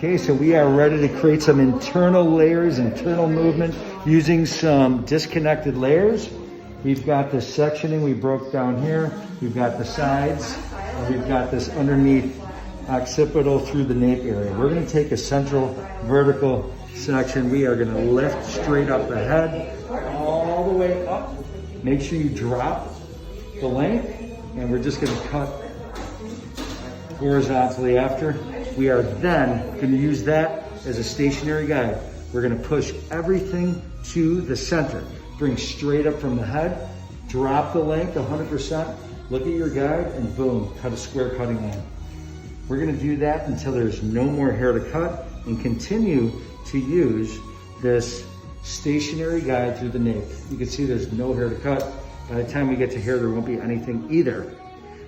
Okay, so we are ready to create some internal layers, internal movement using some disconnected layers. We've got this sectioning we broke down here. We've got the sides, and we've got this underneath occipital through the nape area. We're gonna take a central vertical section. We are gonna lift straight up the head, all the way up. Make sure you drop the length, and we're just gonna cut horizontally after. We are then going to use that as a stationary guide. We're going to push everything to the center. Bring straight up from the head, drop the length 100%, look at your guide, and boom, cut a square cutting line. We're going to do that until there's no more hair to cut and continue to use this stationary guide through the nape. You can see there's no hair to cut. By the time we get to here, there won't be anything either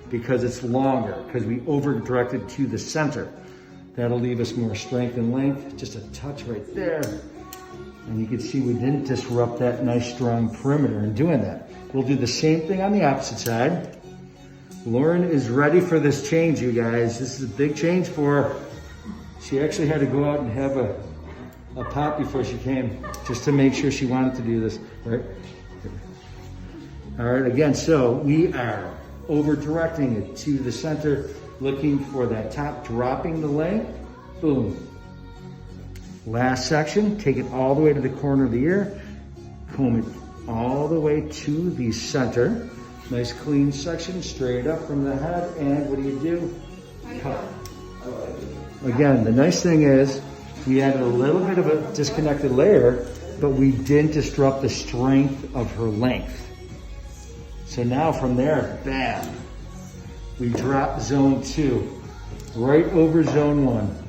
because it's longer, because we over-directed to the center. That'll leave us more strength and length, just a touch right there. And you can see we didn't disrupt that nice strong perimeter in doing that. We'll do the same thing on the opposite side. Lauren is ready for this change, you guys. This is a big change for her. She actually had to go out and have a pop before she came, just to make sure she wanted to do this, right? All right, again, so we are over-directing it to the center, looking for that top, dropping the length, boom. Last section, take it all the way to the corner of the ear, comb it all the way to the center. Nice clean section, straight up from the head, and what do? Cut. Again, the nice thing is, we added a little bit of a disconnected layer, but we didn't disrupt the strength of her length. So now from there, bam. We drop zone 2, right over zone 1.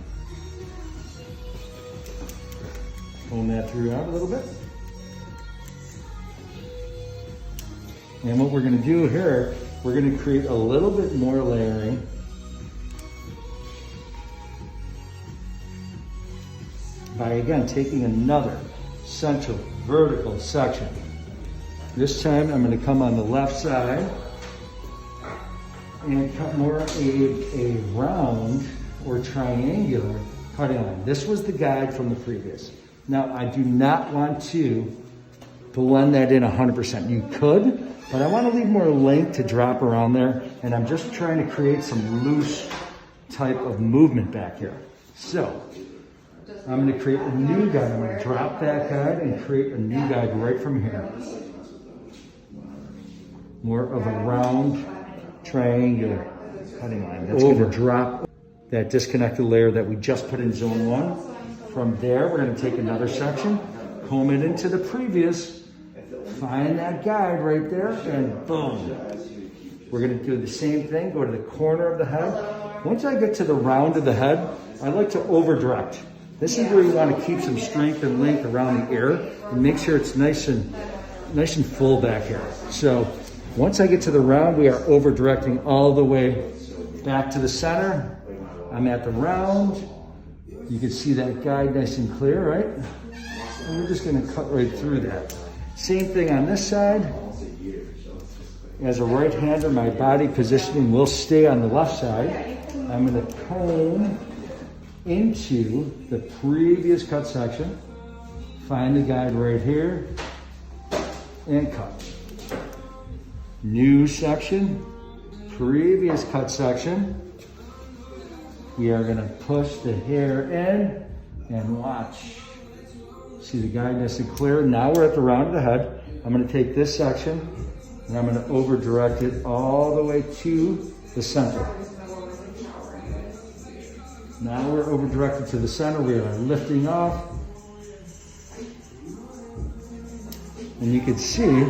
Pull that through out a little bit. And what we're gonna do here, we're gonna create a little bit more layering. By again, taking another central vertical section. This time I'm gonna come on the left side and cut more a round or triangular cutting line. This was the guide from the previous. Now, I do not want to blend that in 100%. You could, but I want to leave more length to drop around there, and I'm just trying to create some loose type of movement back here. So, I'm going to create a new guide. I'm going to drop that guide and create a new guide right from here. More of a round triangular cutting line. That's going to drop that disconnected layer that we just put in zone 1. From there, we're going to take another section, comb it into the previous, find that guide right there, and boom. We're going to do the same thing, go to the corner of the head. Once I get to the round of the head, I like to over-direct. This is where you want to keep some strength and length around the ear and make sure it's nice and full back here. So once I get to the round, we are over-directing all the way back to the center. I'm at the round. You can see that guide nice and clear, right? And we're just going to cut right through that. Same thing on this side. As a right-hander, my body positioning will stay on the left side. I'm going to comb into the previous cut section, find the guide right here, and cut. New section, previous cut section. We are going to push the hair in and watch. See the guide nice and clear. Now we're at the round of the head. I'm going to take this section and I'm going to over direct it all the way to the center. Now we're over directed to the center. We are lifting off. And you can see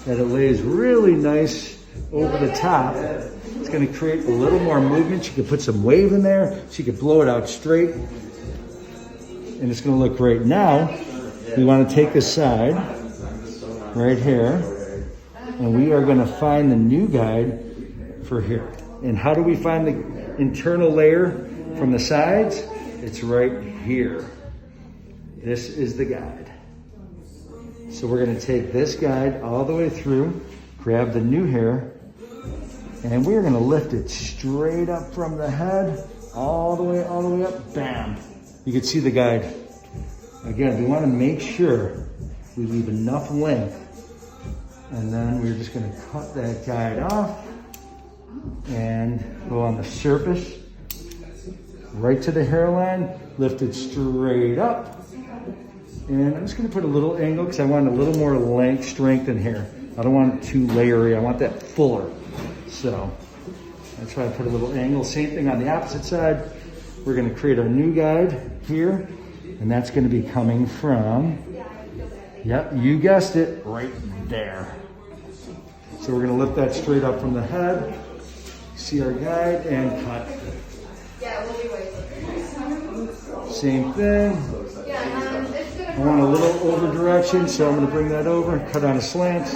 that it lays really nice over the top. It's going to create a little more movement. You can put some wave in there. So you can blow it out straight. And it's going to look great. Now, we want to take this side right here. And we are going to find the new guide for here. And how do we find the internal layer from the sides? It's right here. This is the guide. So we're going to take this guide all the way through, grab the new hair, and we're going to lift it straight up from the head, all the way up, bam. You can see the guide. Again, we want to make sure we leave enough length. And then we're just going to cut that guide off and go on the surface, right to the hairline, lift it straight up. And I'm just going to put a little angle because I want a little more length, strength in here. I don't want it too layery. I want that fuller. So that's why I put a little angle. Same thing on the opposite side. We're going to create our new guide here. And that's going to be coming from, yep, you guessed it, right there. So we're going to lift that straight up from the head. See our guide and cut. Same thing. I want a little over direction, so I'm going to bring that over, cut on a slant,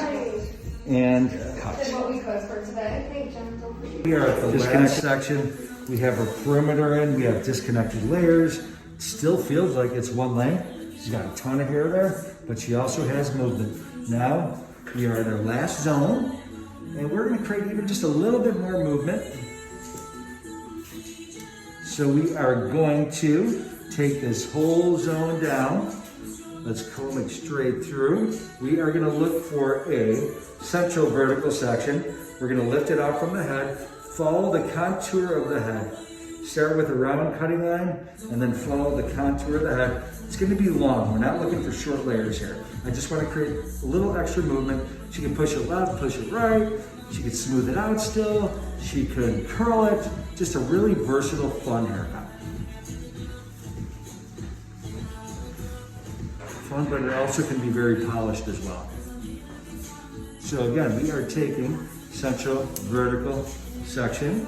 and cut. We are at the last section. We have our perimeter in. We have disconnected layers. It still feels like it's one length. She's got a ton of hair there, but she also has movement. Now we are in our last zone, and we're going to create even just a little bit more movement. So we are going to take this whole zone down. Let's comb it straight through. We are going to look for a central vertical section. We're going to lift it out from the head, follow the contour of the head. Start with a round cutting line and then follow the contour of the head. It's going to be long. We're not looking for short layers here. I just want to create a little extra movement. She can push it left, push it right. She can smooth it out still. She could curl it. Just a really versatile, fun haircut. Fun, but it also can be very polished as well. So again, we are taking central vertical section.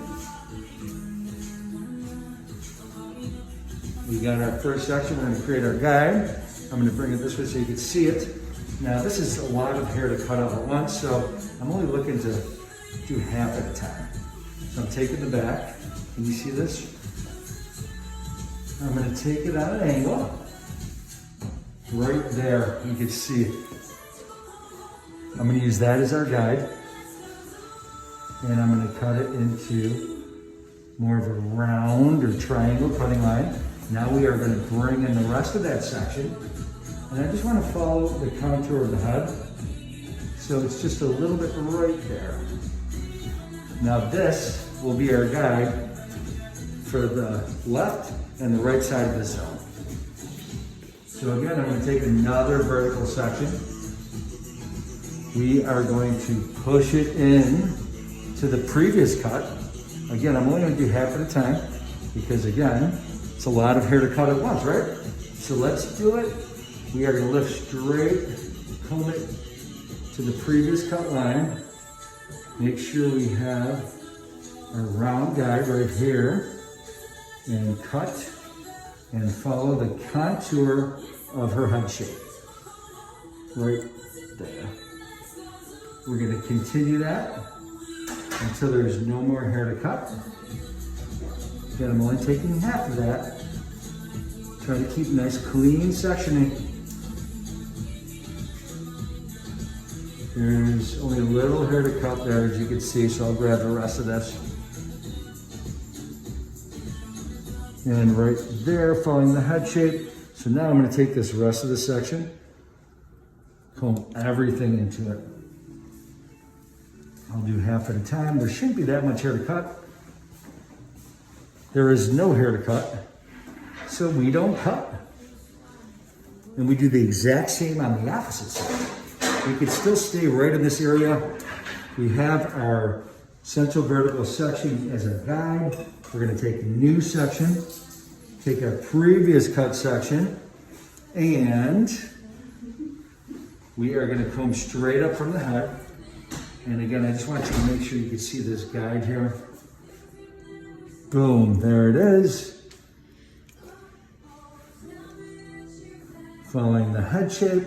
We got our first section. We're going to create our guide. I'm going to bring it this way so you can see it. Now this is a lot of hair to cut out at once, so I'm only looking to do half at a time. So I'm taking the back. Can you see this? I'm going to take it at an angle. Right there, you can see it. I'm going to use that as our guide. And I'm going to cut it into more of a round or triangle cutting line. Now we are going to bring in the rest of that section. And I just want to follow the contour of the head. So it's just a little bit right there. Now this will be our guide for the left and the right side of the zone. So again, I'm going to take another vertical section. We are going to push it in to the previous cut. Again, I'm only going to do half at a time because again, it's a lot of hair to cut at once, right? So let's do it. We are going to lift straight, comb it to the previous cut line. Make sure we have our round guide right here and cut and follow the contour of her head shape. Right there. We're going to continue that until there's no more hair to cut. Again, I'm only taking half of that. Try to keep nice clean sectioning. There's only a little hair to cut there, as you can see, so I'll grab the rest of this. And right there, following the head shape. So now I'm going to take this rest of the section, comb everything into it. I'll do half at a time. There shouldn't be that much hair to cut. There is no hair to cut, so we don't cut. And we do the exact same on the opposite side. We can still stay right in this area. We have our central vertical section as a guide. We're going to take a new section, take our previous cut section, and we are going to comb straight up from the head. And again, I just want you to make sure you can see this guide here. Boom, there it is. Following the head shape,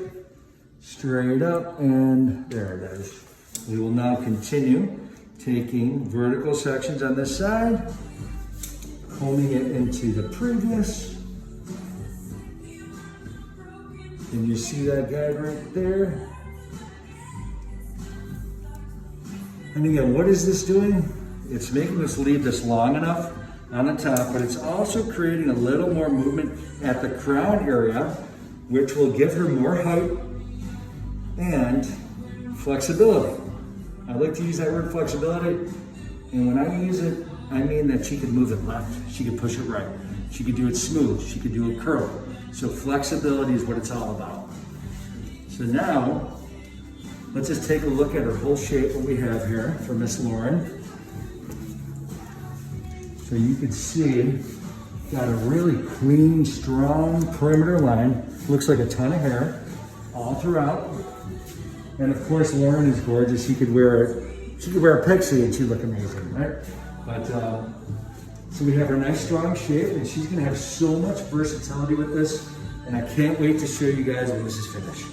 straight up, and there it is. We will now continue taking vertical sections on this side, combing it into the previous. Can you see that guide right there? And again, what is this doing? It's making us leave this long enough on the top, but it's also creating a little more movement at the crown area, which will give her more height and flexibility. I like to use that word flexibility, and when I use it, I mean that she could move it left, she could push it right, she could do it smooth, she could do a curl. So flexibility is what it's all about. So now, let's just take a look at her whole shape, what we have here for Miss Lauren. So you can see, got a really clean, strong perimeter line. Looks like a ton of hair all throughout. And of course, Lauren is gorgeous. She could wear a pixie and she'd look amazing, right? But, so we have her nice, strong shape, and she's gonna have so much versatility with this. And I can't wait to show you guys when this is finished.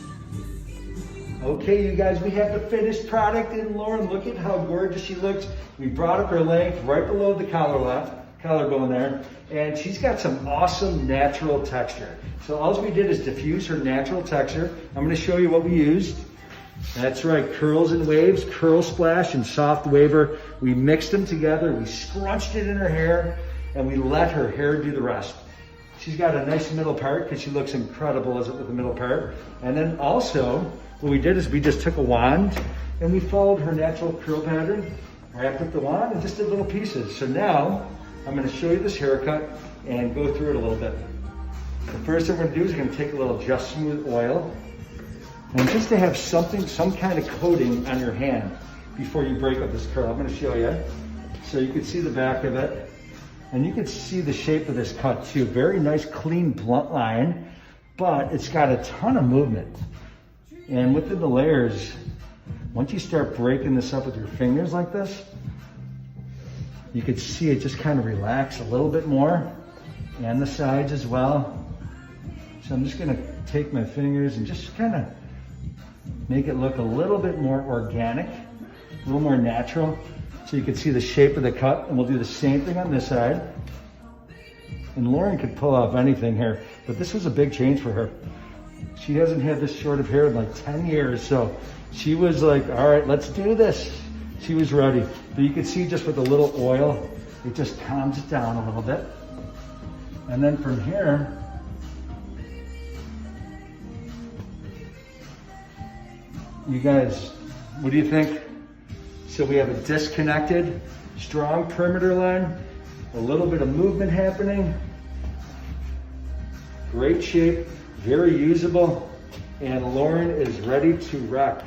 Okay, you guys, we have the finished product, and Lauren, look at how gorgeous she looks. We brought up her length right below the collarbone there, and she's got some awesome natural texture. So all we did is diffuse her natural texture. I'm gonna show you what we used. That's right, curls and waves, curl splash and soft waver. We mixed them together, we scrunched it in her hair, and we let her hair do the rest. She's got a nice middle part because she looks incredible with the middle part. And then also, what we did is we just took a wand and we followed her natural curl pattern, wrapped up the wand and just did little pieces. So now, I'm gonna show you this haircut and go through it a little bit. The first thing we're gonna do is we're gonna take a little Just Smooth oil, and just to have something, some kind of coating on your hand before you break up this curl. I'm gonna show you. So you can see the back of it, and you can see the shape of this cut too. Very nice, clean, blunt line, but it's got a ton of movement. And within the layers, once you start breaking this up with your fingers like this, you can see it just kind of relax a little bit more, and the sides as well. So I'm just gonna take my fingers and just kind of make it look a little bit more organic, a little more natural. So you can see the shape of the cut, and we'll do the same thing on this side. And Lauren could pull off anything here, but this was a big change for her. She hasn't had this short of hair in like 10 years, so she was like, all right, let's do this. She was ready. But you can see just with a little oil, it just calms it down a little bit. And then from here, you guys, what do you think? So we have a disconnected, strong perimeter line, a little bit of movement happening, great shape, very usable, and Lauren is ready to rock.